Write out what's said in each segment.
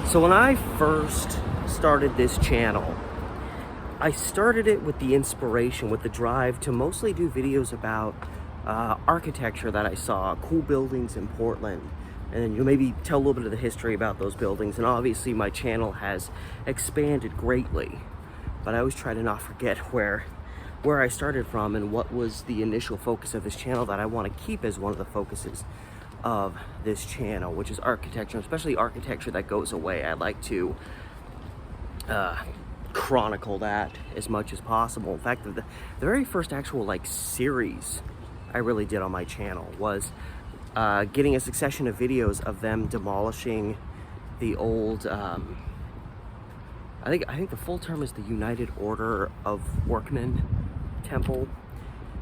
So when I first started this channel, I started it with the inspiration, with the drive to mostly do videos about architecture that I saw, cool buildings in Portland, and then maybe tell a little bit of the history about those buildings. And obviously my channel has expanded greatly, but I always try to not forget where I started from and what was the initial focus of this channel that I want to keep as one of the focuses of this channel, which is architecture, especially architecture that goes away. I like to chronicle that as much as possible. In fact, the very first actual series I really did on my channel was getting a succession of videos of them demolishing the old I think the full term is the United Order of Workmen Temple,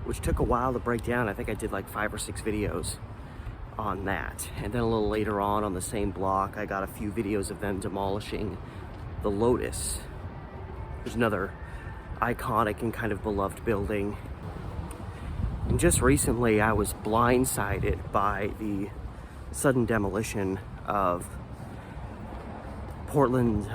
which took a while to break down. I think I did like 5 or 6 videos on that. And then a little later on the same block, I got a few videos of them demolishing the Lotus. There's another iconic and kind of beloved building. And just recently I was blindsided by the sudden demolition of Portland,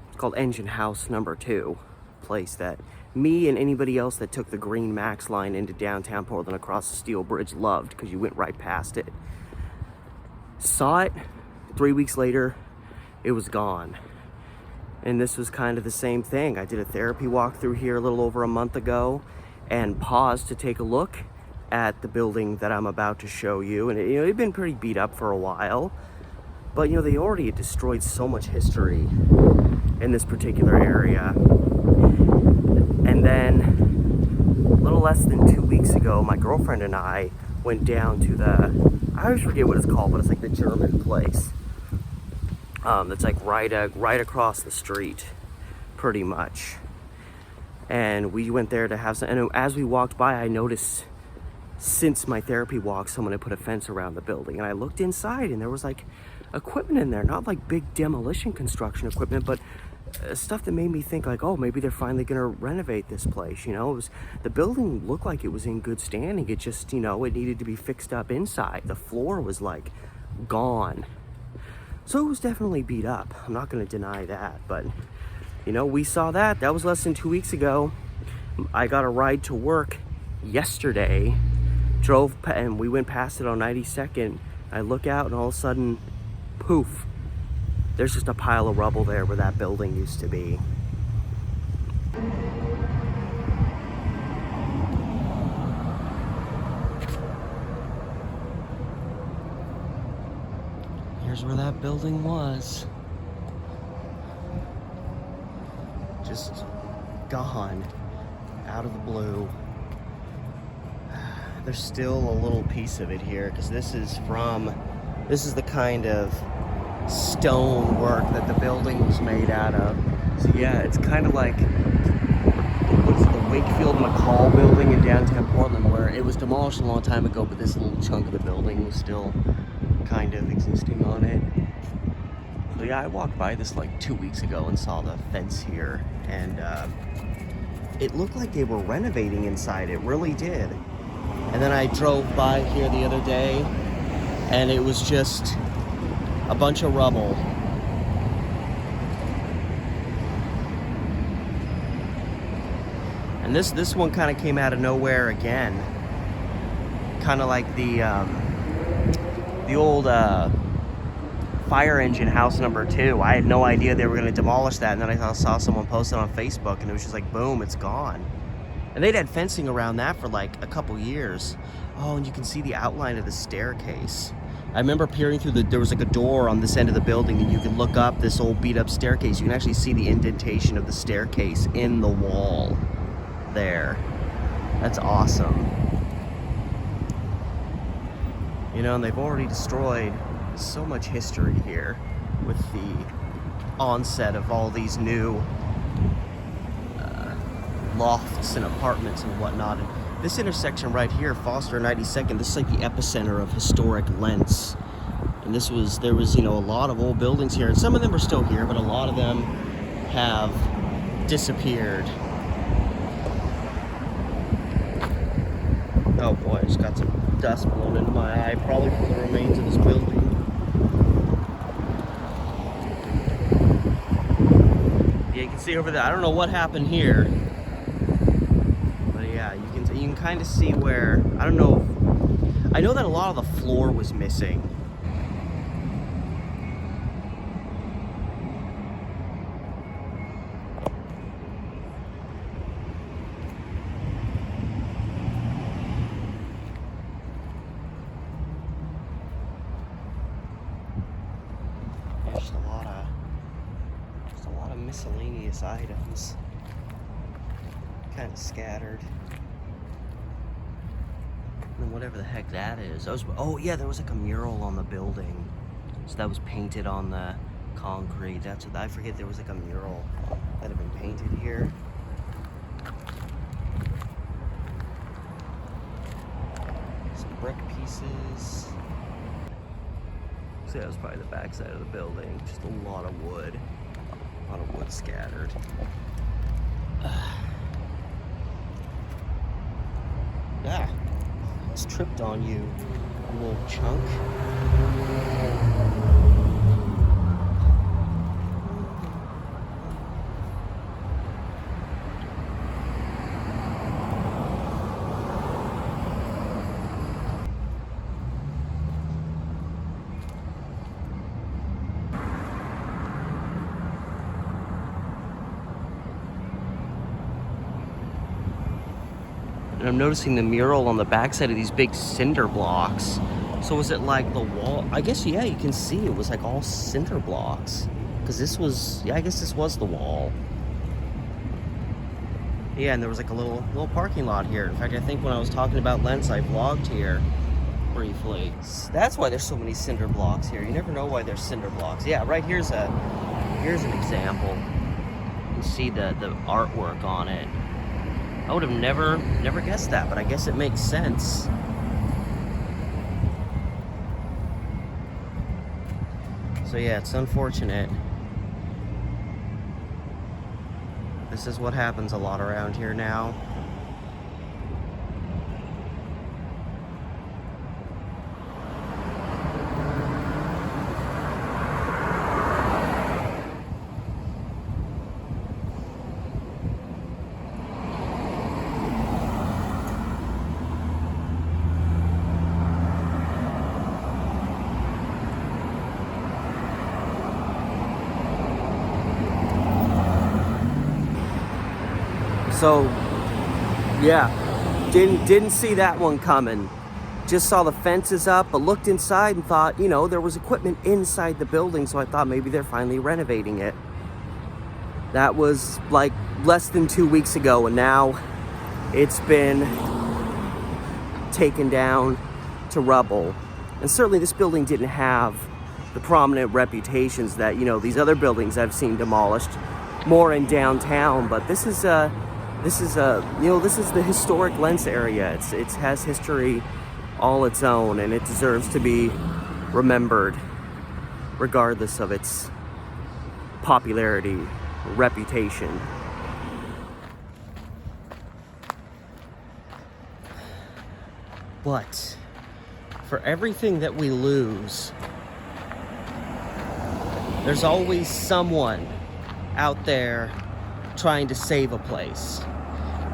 it's called Engine House number 2, place that me and anybody else that took the Green Max line into downtown Portland across the Steel Bridge loved, because you went right past it. Saw it, 3 weeks later, it was gone. And this was kind of the same thing. I did a therapy walk through here a little over a month ago and paused to take a look at the building that I'm about to show you. And it had been pretty beat up for a while, but they already had destroyed so much history in this particular area. And then a little less than 2 weeks ago, my girlfriend and I went down to I always forget what it's called, but it's like the German place. That's like right across the street, pretty much. And we went there to have some, and as we walked by, I noticed since my therapy walk, someone had put a fence around the building. And I looked inside and there was like equipment in there, not like big demolition construction equipment, but stuff that made me think like, oh, maybe they're finally gonna renovate this place. The building looked like it was in good standing. It just, it needed to be fixed up inside. The floor was like gone. So it was definitely beat up. I'm not gonna deny that, but we saw that. That was less than 2 weeks ago. I got a ride to work yesterday, and we went past it on 92nd. I look out and all of a sudden, poof, there's just a pile of rubble there where that building used to be. Here's where that building was. Just gone out of the blue. There's still a little piece of it here, because this is the kind of stone work that the building was made out of. So yeah, it's kind of like the Wakefield McCall building in downtown Portland, where it was demolished a long time ago, but this little chunk of the building was still kind of existing on it. So yeah, I walked by this like 2 weeks ago and saw the fence here, and it looked like they were renovating inside. It really did. And then I drove by here the other day, and it was just a bunch of rubble. And this one kind of came out of nowhere again. Kind of like the old fire engine house number 2. I had no idea they were going to demolish that, and then I saw someone post it on Facebook, and it was just like, boom, it's gone. And they'd had fencing around that for like a couple years. Oh, and you can see the outline of the staircase. I remember peering through there was like a door on this end of the building, and you can look up this old beat up staircase. You can actually see the indentation of the staircase in the wall there. That's awesome. And they've already destroyed so much history here with the onset of all these new lofts and apartments and whatnot. And this intersection right here, Foster 92nd, this is like the epicenter of historic Lents. And there was a lot of old buildings here, and some of them are still here, but a lot of them have disappeared. Oh boy, I just got some dust blown into my eye, probably from the remains of this building. you can see over there. I don't know what happened here, but yeah, you can kind of see where, I don't know. I know that a lot of the floor was missing. There's a lot of miscellaneous items, kind of scattered. And whatever the heck that is. Oh yeah, there was like a mural on the building, so that was painted on the concrete. That's what I forget. There was like a mural that had been painted here. Some brick pieces. So that was probably the back side of the building. Just a lot of wood. A lot of wood scattered. Yeah. It's tripped on you, you little chunk. And I'm noticing the mural on the backside of these big cinder blocks. So was it like the wall? I guess, yeah, you can see it was like all cinder blocks. Because this was, yeah, I guess this was the wall. Yeah, and there was like a little parking lot here. In fact, I think when I was talking about Lents, I vlogged here briefly. That's why there's so many cinder blocks here. You never know why there's cinder blocks. Yeah, right here's an example. You can see the artwork on it. I would have never guessed that, but I guess it makes sense. So yeah, it's unfortunate. This is what happens a lot around here now. So, yeah, didn't see that one coming. Just saw the fences up, but looked inside and thought, you know, there was equipment inside the building, so I thought maybe they're finally renovating it. That was like less than 2 weeks ago, and now it's been taken down to rubble. And certainly this building didn't have the prominent reputations that, you know, these other buildings I've seen demolished more in downtown, but this is the historic Lents area. It has history all its own, and it deserves to be remembered regardless of its popularity, reputation. But for everything that we lose, there's always someone out there trying to save a place.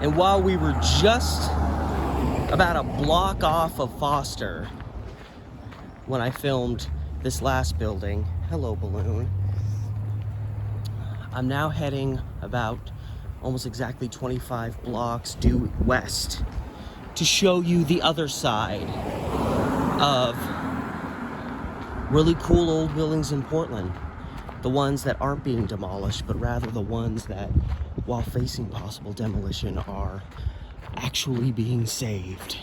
And while we were just about a block off of Foster when I filmed this last building, hello balloon, I'm now heading about almost exactly 25 blocks due west to show you the other side of really cool old buildings in Portland. The ones that aren't being demolished, but rather the ones that, while facing possible demolition, are actually being saved.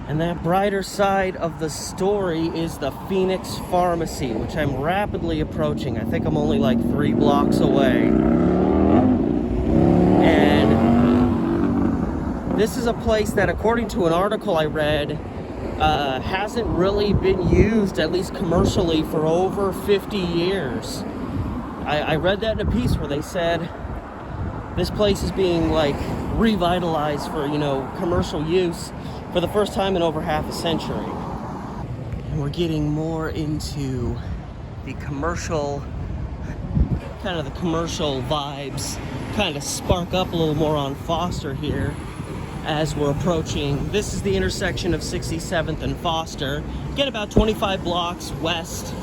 And that brighter side of the story is the Phoenix Pharmacy, which I'm rapidly approaching. I think I'm only like 3 blocks away. And this is a place that, according to an article I read, hasn't really been used, at least commercially, for over 50 years. I read that in a piece where they said this place is being like revitalized for, you know, commercial use for the first time in over half a century. And we're getting more into the commercial kind of the commercial vibes kind of spark up a little more on Foster here as we're approaching. This is the intersection of 67th and Foster. Get about 25 blocks west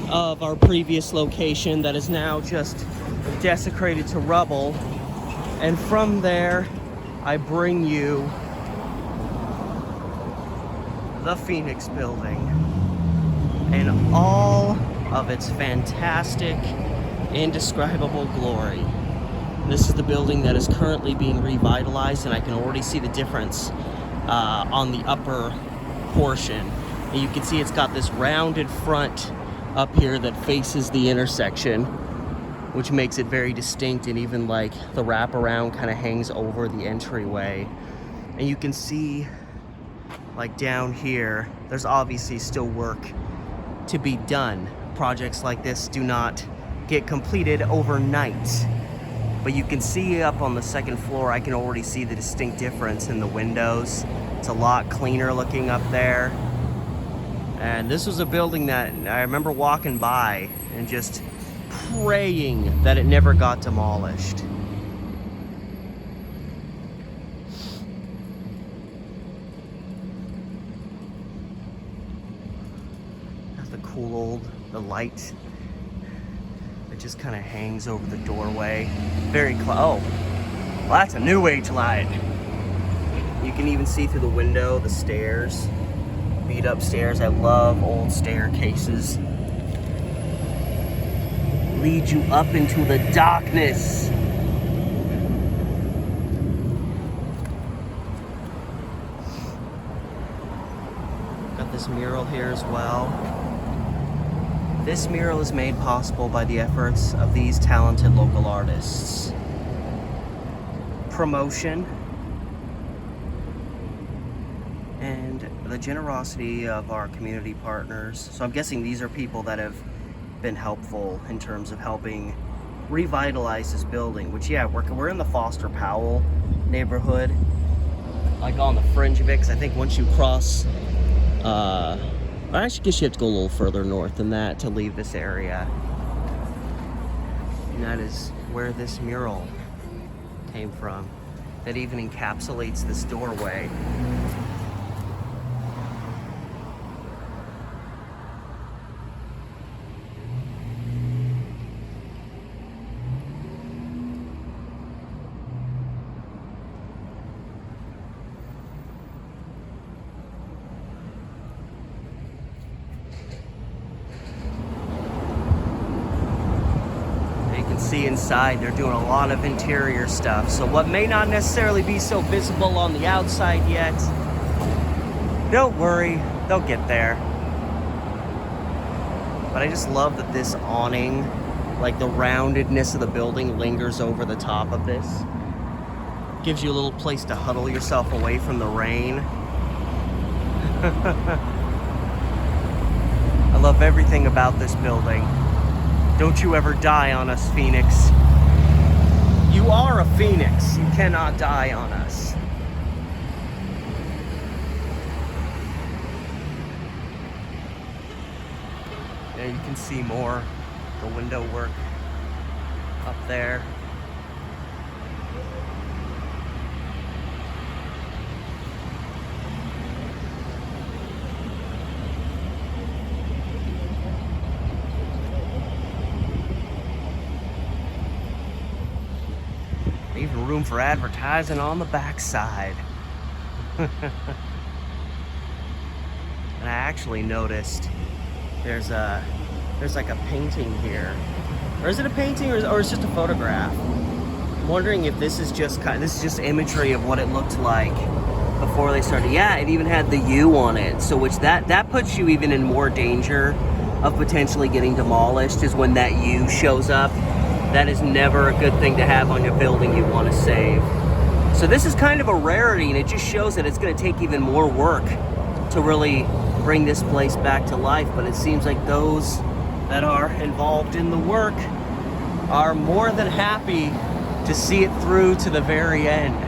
of our previous location that is now just desecrated to rubble. And from there, I bring you the Phoenix Building in all of its fantastic, indescribable glory. This is the building that is currently being revitalized, and I can already see the difference on the upper portion. And you can see it's got this rounded front up here that faces the intersection, which makes it very distinct, and even like the wraparound kind of hangs over the entryway. And you can see like down here, there's obviously still work to be done. Projects like this do not get completed overnight. But you can see up on the second floor, I can already see the distinct difference in the windows. It's a lot cleaner looking up there. And this was a building that I remember walking by and just praying that it never got demolished. That's the cool the light that just kind of hangs over the doorway. Very close. Oh, well, that's a new age light. You can even see through the window the stairs, beat up stairs. I love old staircases. Lead you up into the darkness. Got this mural here as well. This mural is made possible by the efforts of these talented local artists. Promotion and the generosity of our community partners. So I'm guessing these are people that have been helpful in terms of helping revitalize this building, which, yeah, we're in the Foster Powell neighborhood, like on the fringe of it, because I think once you cross, I actually guess you have to go a little further north than that to leave this area. And that is where this mural came from, that even encapsulates this doorway. See inside, they're doing a lot of interior stuff, so what may not necessarily be so visible on the outside yet, don't worry, they'll get there. But I just love that this awning, like the roundedness of the building, lingers over the top of this. Gives you a little place to huddle yourself away from the rain. I love everything about this building. Don't you ever die on us, Phoenix. You are a Phoenix. You cannot die on us. There you can see more the window work up there. Even room for advertising on the backside. And I actually noticed there's like a painting here. Or is it a painting, or it's just a photograph? I'm wondering if this is just imagery of what it looked like before they started. Yeah, it even had the U on it. So which that puts you even in more danger of potentially getting demolished, is when that U shows up. That is never a good thing to have on your building you want to save. So this is kind of a rarity, and it just shows that it's going to take even more work to really bring this place back to life. But it seems like those that are involved in the work are more than happy to see it through to the very end.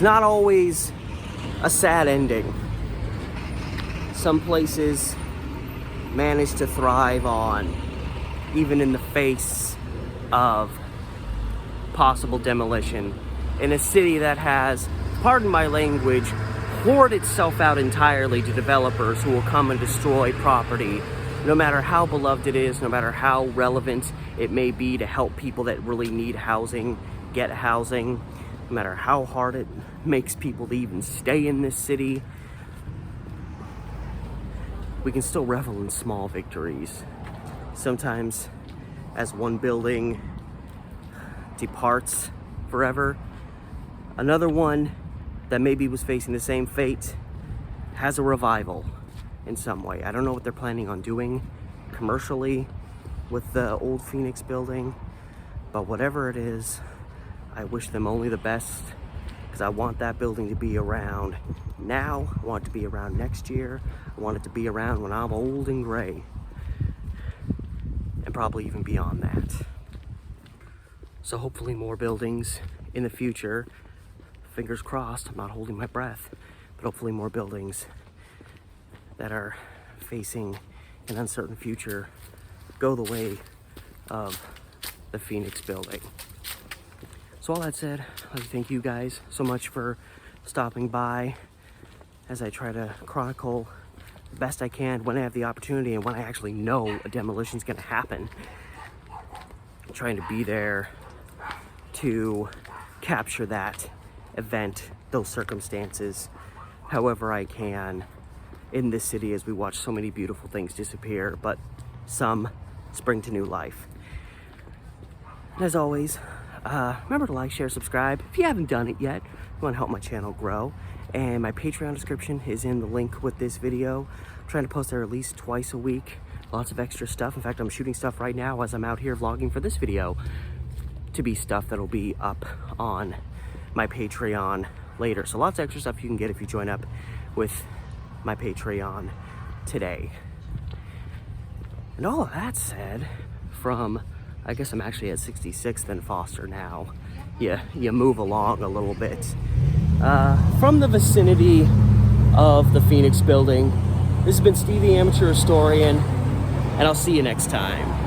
it's not always a sad ending. Some places manage to thrive on, even in the face of possible demolition. In a city that has, pardon my language, hoard itself out entirely to developers who will come and destroy property, no matter how beloved it is, no matter how relevant it may be to help people that really need housing get housing, no matter how hard it makes people to even stay in this city, we can still revel in small victories. Sometimes, as one building departs forever, another one that maybe was facing the same fate has a revival in some way. I don't know what they're planning on doing commercially with the old Phoenix building, but whatever it is, I wish them only the best, because I want that building to be around now. I want it to be around next year. I want it to be around when I'm old and gray, and probably even beyond that. So hopefully more buildings in the future. Fingers crossed, I'm not holding my breath, but hopefully more buildings that are facing an uncertain future go the way of the Phoenix building. So all that said, I'd like to thank you guys so much for stopping by as I try to chronicle the best I can when I have the opportunity and when I actually know a demolition is going to happen. I'm trying to be there to capture that event, those circumstances, however I can in this city as we watch so many beautiful things disappear, but some spring to new life. And as always, remember to like, share, subscribe if you haven't done it yet. You want to help my channel grow. And my Patreon description is in the link with this video. I'm trying to post there at least twice a week. Lots of extra stuff. In fact, I'm shooting stuff right now as I'm out here vlogging for this video to be stuff that'll be up on my Patreon later. So lots of extra stuff you can get if you join up with my Patreon today. And all of that said, from, I guess I'm actually at 66th and Foster now. You move along a little bit. From the vicinity of the Phoenix building, this has been Steve the Amateur Historian, and I'll see you next time.